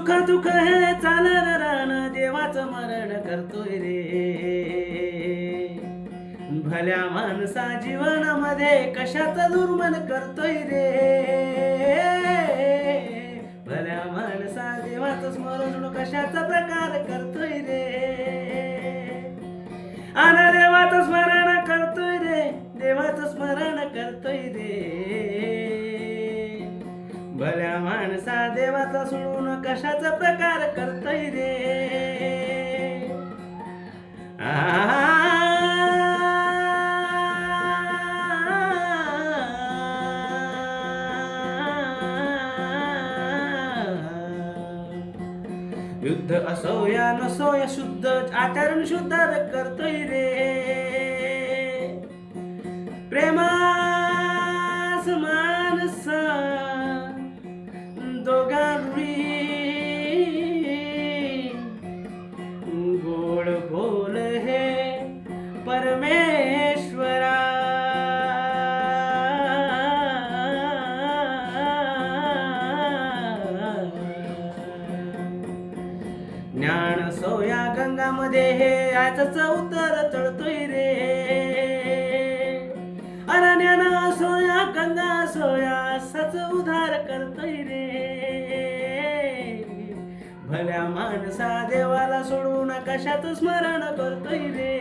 सुख दुःख हे चालत राहणं देवाचं मरण करतोय रे. भल्या माणसा जीवनामध्ये कशाचं दुर्मन करतोय रे. भल्या माणसा देवाचं स्मरण कशाचा प्रकार करतोय रे. आणि देवाचं स्मरण करतोय रे, देवाचं स्मरण करतोय रे. भल्या माणसा देवाचा सोडून कशाचा प्रकार करतोय रे. युद्ध असो या नसो या शुद्ध आचरण शुद्ध करतोय रे. प्रेमास मानस दोघांनी गोड बोल हे परमेश्वरा. ज्ञान सोया गंगामध्ये हे याच उत्तर चढतोय रे. अनज्ञान सोया गंगा सोया सच उद्धार करतोय रे. भल्या माणसा देवाला सोडून कशाचं स्मरण करतोय रे.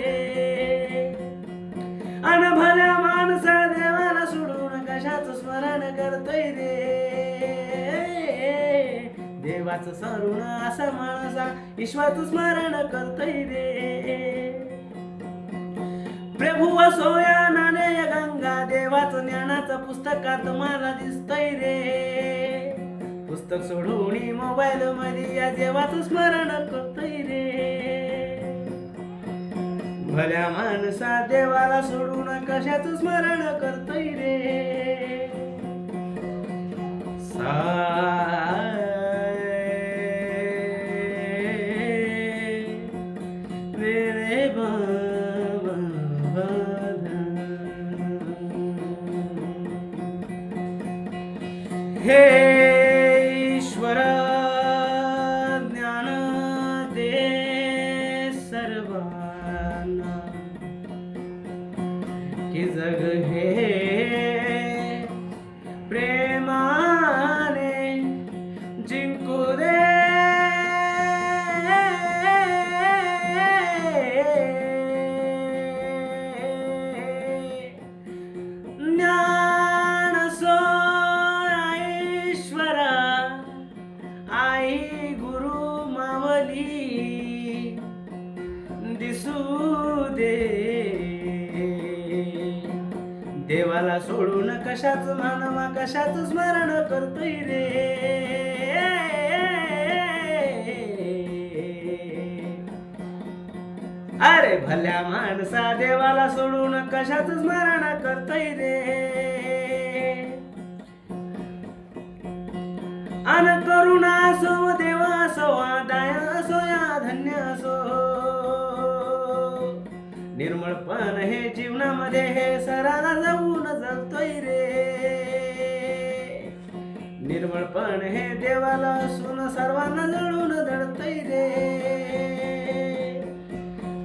अन भल्या माणसा देवाला सोडून कशाचं स्मरण करतोय रे. देवाचं सरून असा माणसा ईश्वराचं स्मरण करतोय रे. प्रभू असोया नाणे गंगा देवाचं ज्ञानाचं पुस्तकात मला दिसतंय रे. पुस्तक सोडून मोबाईल मध्ये या देवाचं स्मरण करतोय रे. भल्या माणसा देवाला सोडून कशाचं स्मरण करतोय रे. रे बाबा हे ईश्वर ज्ञान दे सर्वांना की जग हे प्रेमाने जिंकू दे. ज्ञान सो ईश्वरा आई गुरु मावली दिसू दे. देवाला सोडून कशाच मानवा कशाच स्मरण करतोय रे. अरे भल्या माणसा देवाला सोडून कशाच स्मरण करतोय रे. अन करुणा असो देव असो दया असो या धन्य असो. निर्मळपण हे जीवनामध्ये हे सराला जाऊन जगतोय रे. निर्मळपण हे देवाला असून सर्वांना जळून धडतोय रे.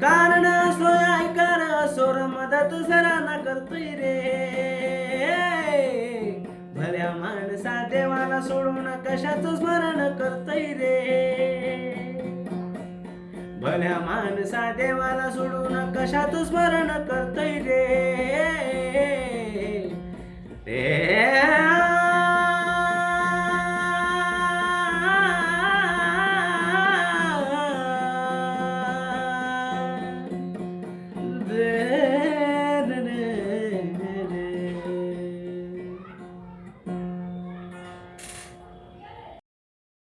कारण असो ऐकार असो मदत सरांना करतोय रे. भल्या माणसा देवाला सोडून कशाचं स्मरण करतोय रे. भल्या माणसा देवाला सोडून कशाचं स्मरण करतोय रे.